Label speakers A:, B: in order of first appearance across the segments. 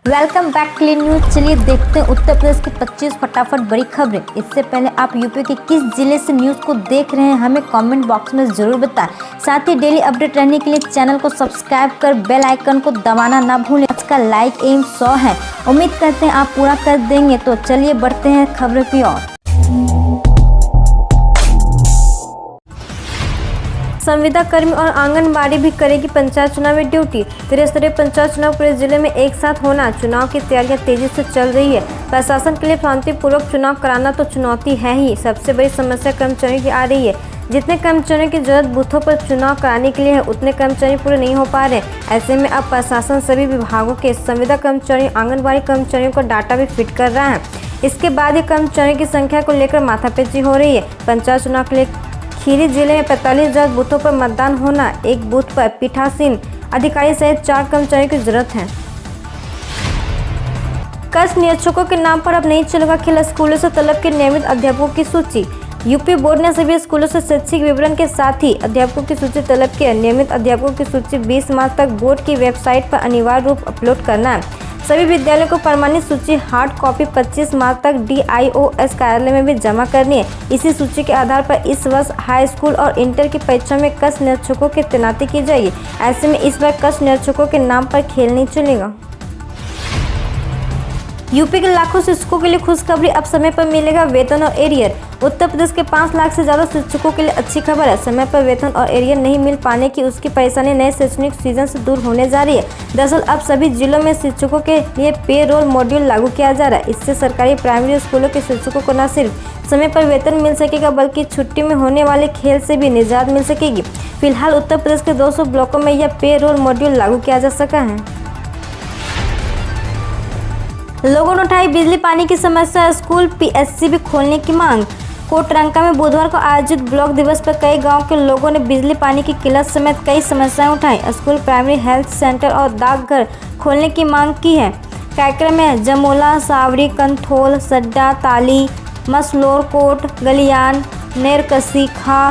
A: Welcome back clean news. चलिए देखते हैं उत्तर प्रदेश की 25 फटाफट बड़ी खबरें। इससे पहले आप यूपी के किस जिले से न्यूज को देख रहे हैं हमें कमेंट बॉक्स में जरूर बताएं। साथ ही डेली अपडेट रहने के लिए चैनल को सब्सक्राइब कर बेल आइकन को दबाना ना भूलें। आज का लाइक एम 100 है, उम्मीद करते हैं आप पूरा कर देंगे। तो चलिए बढ़ते हैं खबरों की ओर। संविदा कर्मी और आंगनबाड़ी भी करेगी पंचायत चुनाव में ड्यूटी। त्रिस्तरीय पंचायत चुनाव पूरे जिले में एक साथ होना। चुनाव की तैयारियां तेजी से चल रही है। प्रशासन के लिए शांतिपूर्वक चुनाव कराना तो चुनौती है ही, सबसे बड़ी समस्या कर्मचारियों की आ रही है। जितने कर्मचारियों की जरूरत बूथों पर चुनाव कराने के लिए है, उतने कर्मचारी पूरे नहीं हो पा रहे। ऐसे में अब प्रशासन सभी विभागों के संविदा कर्मचारियों, आंगनबाड़ी कर्मचारियों का डाटा भी फिट कर रहा है। इसके बाद ही कर्मचारियों की संख्या को लेकर माथापच्ची हो रही है। पंचायत चुनाव के लिए खीरी जिले में 45,000 बूथों पर मतदान होना। एक बूथ पर पीठासीन अधिकारी सहित 4 कर्मचारियों की जरूरत है। कष्ट निरीक्षकों के नाम पर अब नहीं चलेगा खेल। स्कूलों से तलब के नियमित अध्यापकों की सूची। यूपी बोर्ड ने सभी स्कूलों से शैक्षिक विवरण के साथ ही अध्यापकों की सूची तलब की है। नियमित अध्यापकों की सूची 20 मार्च तक बोर्ड की वेबसाइट पर अनिवार्य रूप अपलोड करना है। सभी विद्यालयों को प्रमाणित सूची हार्ड कॉपी 25 मार्च तक DIOS कार्यालय में भी जमा करनी है। इसी सूची के आधार पर इस वर्ष हाई स्कूल और इंटर की परीक्षा में कष्ट निरीक्षकों की तैनाती की जाएगी। ऐसे में इस बार कष्ट निरीक्षकों के नाम पर खेल नहीं चलेगा। यूपी के लाखों शिक्षकों के लिए खुशखबरी, अब समय पर मिलेगा वेतन और एरियर। उत्तर प्रदेश के 5 लाख से ज्यादा शिक्षकों के लिए अच्छी खबर है। समय पर वेतन और एरियर नहीं मिल पाने की उसकी परेशानी नए शैक्षणिक सीजन से दूर होने जा रही है। दरअसल अब सभी जिलों में शिक्षकों के लिए पे रोल मॉड्यूल लागू किया जा रहा है। इससे सरकारी प्राइमरी स्कूलों के शिक्षकों को न सिर्फ समय पर वेतन मिल सकेगा, बल्कि छुट्टी में होने वाले खेल से भी निजात मिल सकेगी। फिलहाल उत्तर प्रदेश के 200 ब्लॉकों में यह पे रोल मॉड्यूल लागू किया जा सका है। लोगों ने उठाई बिजली पानी की समस्या, स्कूल PSC भी खोलने की मांग। कोटरंका में बुधवार को आयोजित ब्लॉक दिवस पर कई गांव के लोगों ने बिजली पानी की किल्लत समेत कई समस्याएं उठाई। स्कूल, प्राइमरी हेल्थ सेंटर और डाकघर खोलने की मांग की है। कार्यक्रम में जमोला, सावरी, कंथोल, सड्डा, ताली, मसलोरकोट, गलियान, नेरकसी, खा,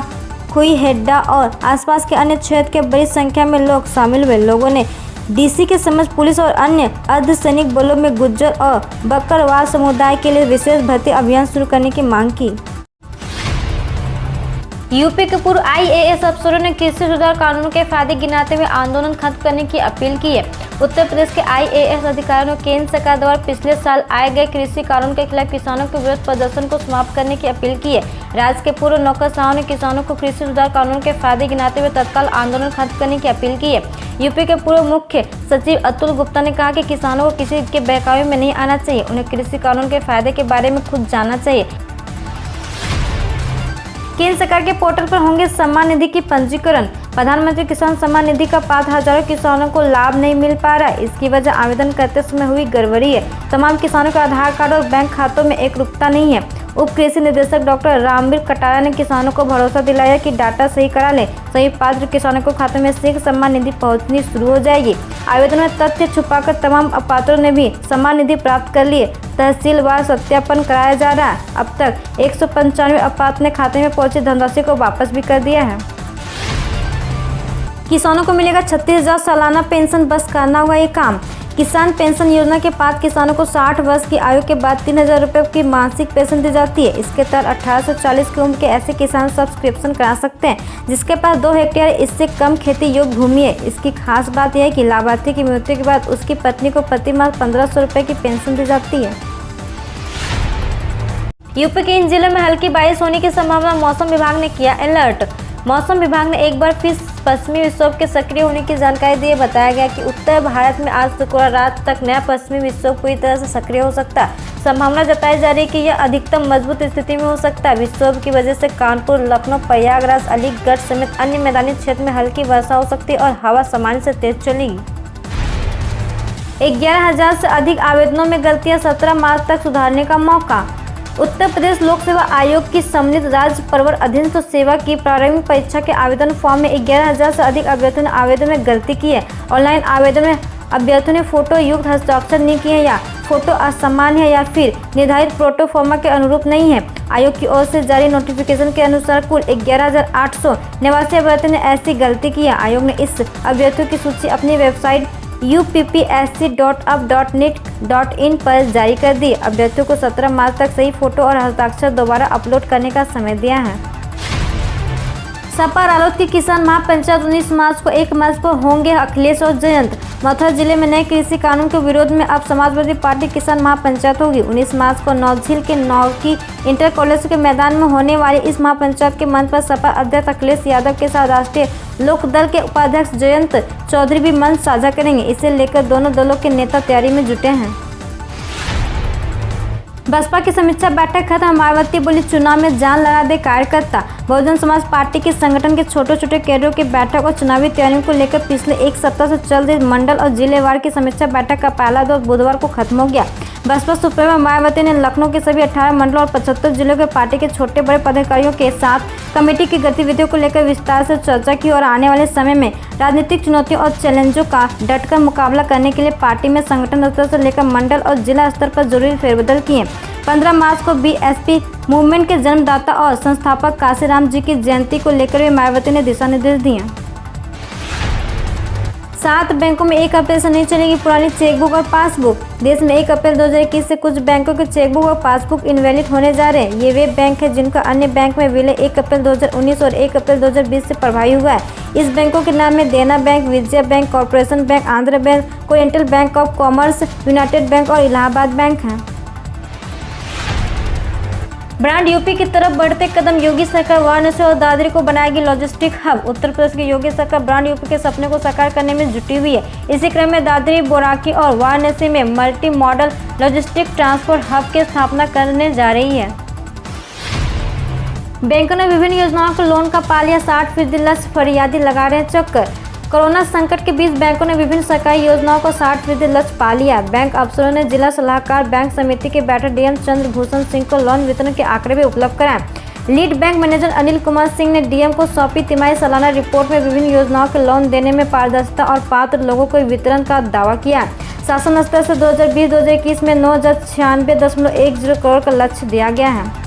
A: खुईहेड्डा और आसपास के अन्य क्षेत्र के बड़ी संख्या में लोग शामिल हुए। लोगों ने DC के समझ पुलिस और अन्य अर्धसैनिक बलों में गुज्जर और बकरवाल समुदाय के लिए विशेष भर्ती अभियान शुरू करने की मांग की। यूपी के पूर्व IAS अफसरों ने कृषि सुधार कानून के फायदे गिनाते हुए आंदोलन खत्म करने की अपील की है। उत्तर प्रदेश के IAS अधिकारियों ने केंद्र सरकार द्वारा पिछले साल आए गए कृषि कानून के खिलाफ किसानों के विरोध प्रदर्शन को समाप्त करने की अपील की है। राज्य के पूर्व नौकरशाहों ने किसानों को कृषि सुधार कानून के फायदे गिनाते हुए तत्काल आंदोलन खत्म करने की अपील की है। यूपी के पूर्व मुख्य सचिव अतुल गुप्ता ने कहा कि किसानों को किसी के बहकावे में नहीं आना चाहिए। उन्हें कृषि कानून के फायदे के बारे में खुद जानना चाहिए। केंद्र सरकार के पोर्टल पर होंगे सम्मान निधि की पंजीकरण। प्रधानमंत्री किसान सम्मान निधि का पात्र हजारों किसानों को लाभ नहीं मिल पा रहा है। इसकी वजह आवेदन करते समय हुई गड़बड़ी है। तमाम किसानों के आधार कार्ड और बैंक खातों में एकरूपता नहीं है। उप कृषि निदेशक डॉक्टर रामवीर कटारा ने किसानों को भरोसा दिलाया कि डाटा सही करा लें। सही पात्र किसानों को खाते में शीघ्र सम्मान निधि पहुंचनी शुरू हो जाएगी। आवेदन में तथ्य छुपाकर तमाम अपात्रों ने भी सम्मान निधि प्राप्त कर लिए। तहसीलवार सत्यापन कराया जा रहा है। अब तक 195 अपात्र ने खाते में पहुंची धनराशि को वापस भी कर दिया है। किसानों को मिलेगा 36,000 सालाना पेंशन, बस करना होगा ये काम। किसान पेंशन योजना के पात्र किसानों को 60 वर्ष की आयु के बाद 3,000 रुपये की मासिक पेंशन दी जाती है। इसके तहत 18 से 40 की उम्र के ऐसे किसान सब्सक्रिप्शन करा सकते हैं जिसके पास 2 हेक्टेयर इससे कम खेती योग्य भूमि है। इसकी खास बात यह है कि लाभार्थी की मृत्यु के बाद उसकी पत्नी को प्रति माह 1,500 रुपये की पेंशन दी जाती है। यूपी के इन जिलों में हल्की बारिश होने की संभावना, मौसम विभाग ने किया अलर्ट। मौसम विभाग ने एक बार फिर पश्चिमी विक्षोभ के सक्रिय होने की जानकारी दी। बताया गया कि उत्तर भारत में आज शुक्रवार रात तक नया पश्चिमी विक्षोभ पूरी तरह से सक्रिय हो सकता है। संभावना जताई जा रही है कि यह अधिकतम मजबूत स्थिति में हो सकता है। विक्षोभ की वजह से कानपुर, लखनऊ, प्रयागराज, अलीगढ़ समेत अन्य मैदानी क्षेत्र में हल्की वर्षा हो सकती है और हवा सामान्य से तेज चलेगी। 11,000 से अधिक आवेदनों में गलतियां, 17 मार्च तक सुधारने का मौका। उत्तर प्रदेश लोक सेवा आयोग की सम्मिलित राज्य प्रवर अधीनस्थ सेवा की प्रारंभिक परीक्षा के आवेदन फॉर्म में 11,000 से अधिक अभ्यर्थियों ने आवेदन में गलती की है। ऑनलाइन आवेदन में अभ्यर्थियों ने फोटो युक्त हस्ताक्षर नहीं किए या फोटो असामान्य है या फिर निर्धारित प्रोटोफॉर्मा के अनुरूप नहीं है। आयोग की ओर से जारी नोटिफिकेशन के अनुसार कुल 11,889 अभ्यर्थियों ने ऐसी गलती की है। आयोग ने इस अभ्यर्थियों की सूची अपनी वेबसाइट uppsc.up.net.in पर जारी कर दी। अभ्यर्थियों को 17 मार्च तक सही फोटो और हस्ताक्षर दोबारा अपलोड करने का समय दिया है। सपा रालोद की किसान महापंचायत 19 मार्च को 1 मार्च पर होंगे अखिलेश और जयंत। मथुरा जिले में नए कृषि कानून के विरोध में अब समाजवादी पार्टी किसान महापंचायत होगी। 19 मार्च को नौझील के नौकी इंटर कॉलेज के मैदान में होने वाली इस महापंचायत के मंच पर सपा अध्यक्ष अखिलेश यादव के साथ राष्ट्रीय लोकदल के उपाध्यक्ष जयंत चौधरी भी मंच साझा करेंगे। इसे लेकर दोनों दलों के नेता तैयारी में जुटे हैं। बसपा की समीक्षा बैठक खत्म, मायावती बोली चुनाव में जान लगा दे कार्यकर्ता। बहुजन समाज पार्टी के संगठन के छोटे छोटे कैडरों की बैठक और चुनावी तैयारियों को लेकर पिछले एक सप्ताह से चल रही मंडल और जिलेवार की समीक्षा बैठक का पहला दौर बुधवार को खत्म हो गया। बसपा सुप्रीमो मायावती ने लखनऊ के सभी 18 मंडलों और 75 जिलों के पार्टी के छोटे बड़े पदाधिकारियों के साथ कमेटी की गतिविधियों को लेकर विस्तार से चर्चा की और आने वाले समय में राजनीतिक चुनौतियों और चैलेंजों का डटकर मुकाबला करने के लिए पार्टी में संगठन स्तर से लेकर मंडल और जिला स्तर पर जरूरी फेरबदल किए। 15 मार्च को बीएसपी मूवमेंट के जन्मदाता और संस्थापक काशीराम जी की जयंती को लेकर भी मायावती ने दिशा निर्देश दिए। 7 बैंकों में 1 अप्रैल से नहीं चलेगी पुरानी चेकबुक और पासबुक। देश में 1 अप्रैल 2021 से कुछ बैंकों के चेकबुक और पासबुक इनवैलिड होने जा रहे हैं। ये वे बैंक हैं जिनका अन्य बैंक में विलय 1 अप्रैल 2019 और 1 अप्रैल 2020 से प्रभावी हुआ है। इस बैंकों के नाम में देना bank, Vijaya bank, corporation bank, Andhra bank, oriental bank of commerce, United bank और इलाहाबाद बैंक हैं। ब्रांड यूपी की तरफ बढ़ते कदम, योगी सरकार वाराणसी और दादरी को बनाएगी लॉजिस्टिक हब। उत्तर प्रदेश की योगी सरकार ब्रांड यूपी के सपने को साकार करने में जुटी हुई है। इसी क्रम में दादरी, बोराकी और वाराणसी में multi modal logistic transport hub की स्थापना करने जा रही है। बैंकों ने विभिन्न योजनाओं के लोन का पा लिया 60% लक्ष्य, फरियादी लगा रहे चक्कर। कोरोना संकट के बीच बैंकों ने विभिन्न सरकारी योजनाओं को 60% लक्ष्य पा लिया। बैंक अफसरों ने जिला सलाहकार बैंक समिति के बैठक डीएम चंद्रभूषण सिंह को लोन वितरण के आंकड़े भी उपलब्ध कराए। Lead bank manager Anil Kumar Singh ने डीएम को सौंपी तिमाही सालाना रिपोर्ट में विभिन्न योजनाओं के लोन देने में पारदर्शिता और पात्र लोगों को वितरण का दावा किया। शासन स्तर से 2020-2021 में 9,096.10 करोड़ का लक्ष्य दिया गया है।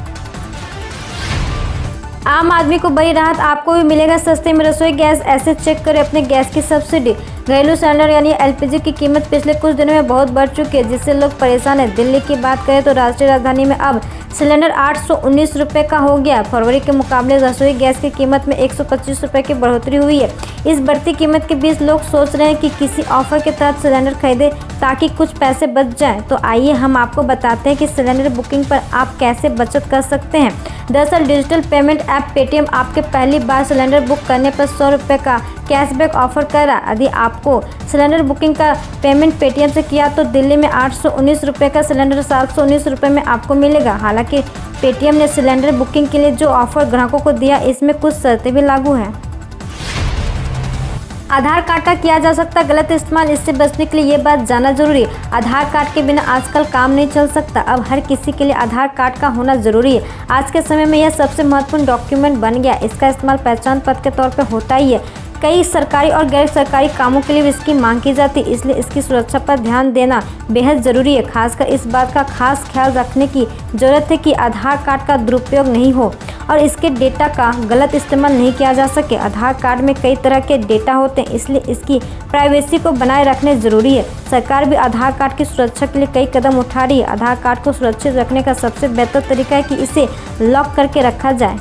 A: आम आदमी को बड़ी राहत, आपको भी मिलेगा सस्ते में रसोई गैस। ऐसे चेक करें अपने गैस की सब्सिडी। घरेलू सिलेंडर यानी एलपीजी की कीमत पिछले कुछ दिनों में बहुत बढ़ चुकी है, जिससे लोग परेशान हैं। दिल्ली की बात करें तो राष्ट्रीय राजधानी में अब सिलेंडर 819 रुपये का हो गया। फरवरी के मुकाबले रसोई गैस की कीमत में 125 रुपये की बढ़ोतरी हुई है। इस बढ़ती कीमत के बीच लोग सोच रहे हैं कि किसी ऑफर के तहत सिलेंडर खरीदें ताकि कुछ पैसे बच जाएं। तो आइए हम आपको बताते हैं कि सिलेंडर बुकिंग पर आप कैसे बचत कर सकते हैं। दरअसल डिजिटल पेमेंट ऐप पेटीएम आपके पहली बार सिलेंडर बुक करने पर 100 रुपये का कैशबैक ऑफर कर रहा है। यदि आपको सिलेंडर बुकिंग का पेमेंट पेटीएम से किया तो दिल्ली में 819 रुपये का सिलेंडर 719 रुपये में आपको मिलेगा। हालांकि पेटीएम ने सिलेंडर बुकिंग के लिए जो ऑफर ग्राहकों को दिया, इसमें कुछ शर्तें भी लागू हैं। आधार कार्ड का किया जा सकता गलत इस्तेमाल, इससे बचने के लिए ये बात जानना जरूरी है। आधार कार्ड के बिना आजकल काम नहीं चल सकता। अब हर किसी के लिए आधार कार्ड का होना जरूरी है। आज के समय में यह सबसे महत्वपूर्ण डॉक्यूमेंट बन गया। इसका इस्तेमाल पहचान पत्र के तौर पर होता ही है। कई सरकारी और गैर सरकारी कामों के लिए भी इसकी मांग की जाती है, इसलिए इसकी सुरक्षा पर ध्यान देना बेहद ज़रूरी है। खासकर इस बात का खास ख्याल रखने की ज़रूरत है कि आधार कार्ड का दुरुपयोग नहीं हो और इसके डेटा का गलत इस्तेमाल नहीं किया जा सके। आधार कार्ड में कई तरह के डेटा होते हैं, इसलिए इसकी प्राइवेसी को बनाए रखने ज़रूरी है। सरकार भी आधार कार्ड की सुरक्षा के लिए कई कदम उठा रही है। आधार कार्ड को सुरक्षित रखने का सबसे बेहतर तरीका है कि इसे लॉक करके रखा जाए।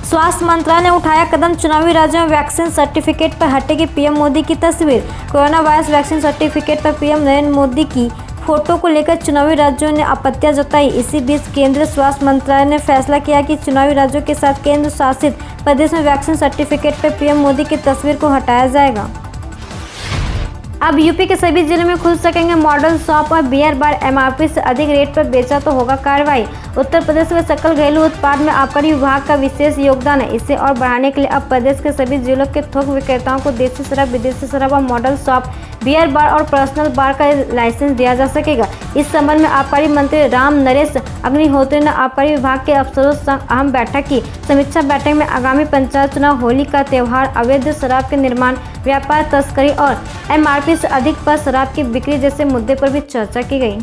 A: स्वास्थ्य मंत्रालय ने उठाया कदम, चुनावी राज्यों में वैक्सीन सर्टिफिकेट पर हटेगी पीएम मोदी की तस्वीर। कोरोना वायरस वैक्सीन सर्टिफिकेट पर पीएम नरेंद्र मोदी की फोटो को लेकर चुनावी राज्यों ने आपत्तियां जताई। इसी बीच केंद्रीय स्वास्थ्य मंत्रालय ने फैसला किया कि चुनावी राज्यों के साथ केंद्र शासित प्रदेश में वैक्सीन सर्टिफिकेट पर पीएम मोदी की तस्वीर को हटाया जाएगा। अब यूपी के सभी जिलों में खुल सकेंगे मॉडल शॉप और बियर बार। एमआरपी से अधिक रेट पर बेचा तो होगा कार्रवाई। उत्तर प्रदेश में सकल घरेलू उत्पाद में आबकारी विभाग का विशेष योगदान है। इसे और बढ़ाने के लिए अब प्रदेश के सभी जिलों के थोक विक्रेताओं को देसी शराब, विदेशी शराब और मॉडल शॉप, बियर बार और पर्सनल बार का लाइसेंस दिया जा सकेगा। इस संबंध में आबकारी मंत्री राम नरेश अग्निहोत्री ने आबकारी विभाग के अफसरों संग अहम बैठक की। समीक्षा बैठक में आगामी पंचायत चुनाव, होली का त्योहार, अवैध शराब के निर्माण, व्यापार, तस्करी और एमआरपी से अधिक पर शराब की बिक्री जैसे मुद्दे पर भी चर्चा की गई।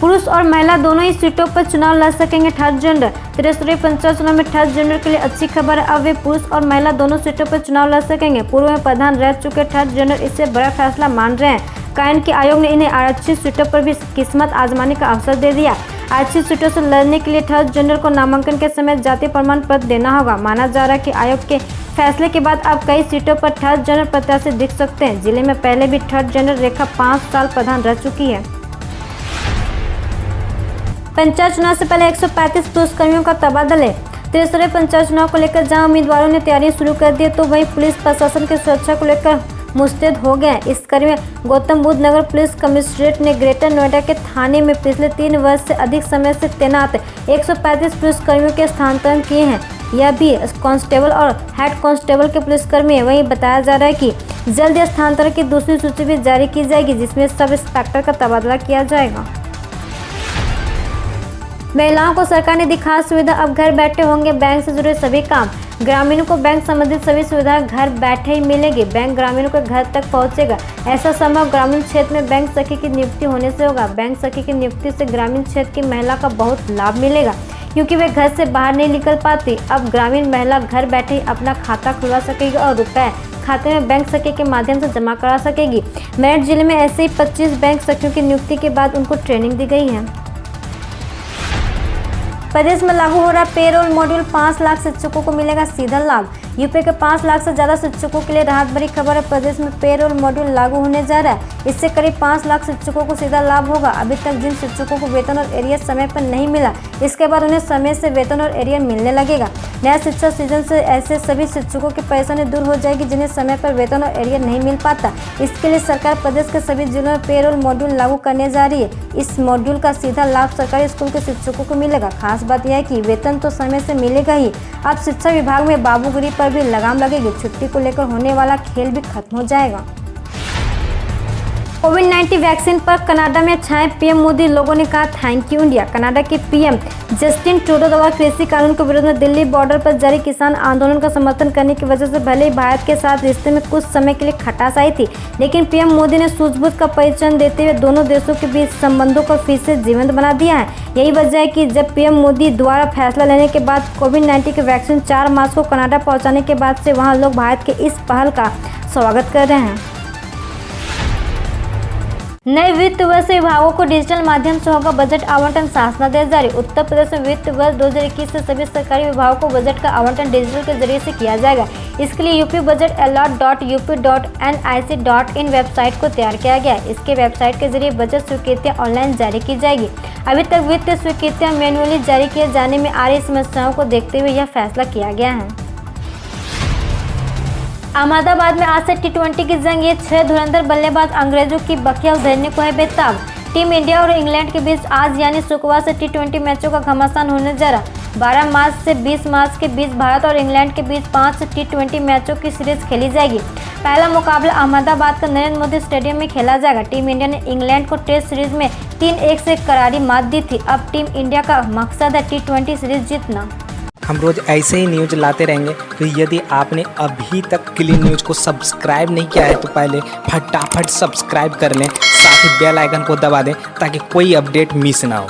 A: पुरुष और महिला दोनों ही सीटों पर चुनाव लड़ सकेंगे थर्ड जेंडर। त्रिस्तरीय पंचायत चुनाव में थर्ड जेंडर के लिए अच्छी खबर है, अब वे पुरुष और महिला दोनों सीटों पर चुनाव लड़ सकेंगे। पूर्व में प्रधान रह चुके थर्ड जेंडर इससे बड़ा फैसला मान रहे हैं, कारण कि आयोग ने इन्हें आरक्षित सीटों पर भी किस्मत आजमाने का अवसर दे दिया। आरक्षित सीटों से लड़ने के लिए थर्ड जेंडर को नामांकन के समय जाति प्रमाण पत्र देना होगा। माना जा रहा है कि आयोग के फैसले के बाद अब कई सीटों पर थर्ड जेंडर प्रत्याशी दिख सकते हैं। जिले में पहले भी थर्ड जेंडर रेखा 5 साल प्रधान रह चुकी है। पंचायत चुनाव से पहले 135 पुलिसकर्मियों का तबादला है। त्रिस्तरीय पंचायत चुनाव को लेकर जहां उम्मीदवारों ने तैयारी शुरू कर दी है, तो वहीं पुलिस प्रशासन की सुरक्षा को लेकर मुस्तैद हो गए हैं। इस कड़ी में गौतम बुद्ध नगर पुलिस कमिश्नरेट ने ग्रेटर नोएडा के थाने में पिछले 3 वर्ष से अधिक समय से तैनात 135 पुलिसकर्मियों के स्थानांतरण किए हैं। यह भी कांस्टेबल और हेड कांस्टेबल के पुलिसकर्मी है। वहीं बताया जा रहा है कि जल्द स्थानांतरण की दूसरी सूची भी जारी की जाएगी, जिसमें सब इंस्पेक्टर का तबादला किया जाएगा। महिलाओं को सरकार ने दी खास सुविधा, अब घर बैठे होंगे बैंक से जुड़े सभी काम। ग्रामीणों को बैंक संबंधित सभी सुविधाएं घर बैठे ही मिलेगी। बैंक ग्रामीणों के घर तक पहुंचेगा। ऐसा संभव ग्रामीण क्षेत्र में बैंक सखी की नियुक्ति होने से होगा। बैंक सखी की नियुक्ति से ग्रामीण क्षेत्र की महिला का बहुत लाभ मिलेगा, क्योंकि वे घर से बाहर नहीं निकल पाती। अब ग्रामीण महिला घर बैठे ही अपना खाता खुलवा सकेगी और रुपए खाते में बैंक सखी के माध्यम से जमा करा सकेगी। मेरठ जिले में ऐसे ही 25 बैंक सखियों की नियुक्ति के बाद उनको ट्रेनिंग दी गई है। प्रदेश में लागू हो रहा पेरोल मॉड्यूल, 5 लाख शिक्षकों को मिलेगा सीधा लाभ। यूपी के 5 लाख से ज्यादा शिक्षकों के लिए राहत भरी खबर है। प्रदेश में पेरोल मॉड्यूल लागू होने जा रहा है। इससे करीब 5 लाख शिक्षकों को सीधा लाभ होगा। अभी तक जिन शिक्षकों को वेतन और एरियर समय पर नहीं मिला, इसके बाद उन्हें समय से वेतन और एरियर मिलने लगेगा। नया शिक्षा सीजन से ऐसे सभी शिक्षकों की परेशानी दूर हो जाएगी जिन्हें समय पर वेतन और एरियर नहीं मिल पाता। इसके लिए सरकार प्रदेश के सभी जिलों में पेरोल मॉड्यूल लागू करने जा रही है। इस मॉड्यूल का सीधा लाभ सरकारी स्कूल के शिक्षकों को मिलेगा। खास बात यह है कि वेतन तो समय से मिलेगा ही, अब शिक्षा विभाग में बाबूगिरी पर भी लगाम लगेगी। छुट्टी को लेकर होने वाला खेल भी खत्म हो जाएगा। कोविड-19 वैक्सीन पर कनाडा में छाए पीएम मोदी, लोगों ने कहा थैंक यू इंडिया। कनाडा के पीएम जस्टिन ट्रूडो द्वारा कृषि कानून के विरोध में दिल्ली बॉर्डर पर जारी किसान आंदोलन का समर्थन करने की वजह से भले ही भारत के साथ रिश्ते में कुछ समय के लिए खटास आई थी, लेकिन पीएम मोदी ने सूझबूझ का परिचय देते हुए दोनों देशों के बीच संबंधों को फिर से जीवंत बना दिया है। यही वजह है कि जब पीएम मोदी द्वारा फैसला लेने के बाद कोविड-19 के वैक्सीन 4 मार्च को कनाडा पहुँचाने के बाद से वहाँ लोग भारत के इस पहल का स्वागत कर रहे हैं। नए वित्त वर्ष से विभागों को डिजिटल माध्यम से होगा बजट आवंटन, शासनादेश जारी। उत्तर प्रदेश में वित्त वर्ष 2021 से सभी सरकारी विभागों को बजट का आवंटन डिजिटल के जरिए से किया जाएगा। इसके लिए यूपी बजट allot.up.nic.in वेबसाइट को तैयार किया गया है। इसके वेबसाइट के जरिए बजट स्वीकृतियाँ ऑनलाइन जारी की जाएगी। अभी तक वित्त स्वीकृतियाँ मैनुअली जारी किए जाने में आ रही समस्याओं को देखते हुए यह फैसला किया गया है। अहमदाबाद में आज से T20 की जंग, ये 6 धुरंधर बल्लेबाज अंग्रेजों की बखिया उधेड़ने को है बेताब। टीम इंडिया और इंग्लैंड के बीच आज यानी शुक्रवार से T20 मैचों का घमासान होने जा रहा। 12 मार्च से 20 मार्च के बीच भारत और इंग्लैंड के बीच 5 T20 मैचों की सीरीज खेली जाएगी। पहला मुकाबला अहमदाबाद का नरेंद्र मोदी स्टेडियम में खेला जाएगा। टीम इंडिया ने इंग्लैंड को टेस्ट सीरीज में 3-1 से करारी मात दी थी। अब टीम इंडिया का मकसद है T20 सीरीज जीतना।
B: हम रोज ऐसे ही न्यूज लाते रहेंगे, तो यदि आपने अभी तक क्लीन न्यूज को सब्सक्राइब नहीं किया है तो पहले फटाफट सब्सक्राइब कर लें, साथ ही बेल आइकन को दबा दें ताकि कोई अपडेट मिस ना हो।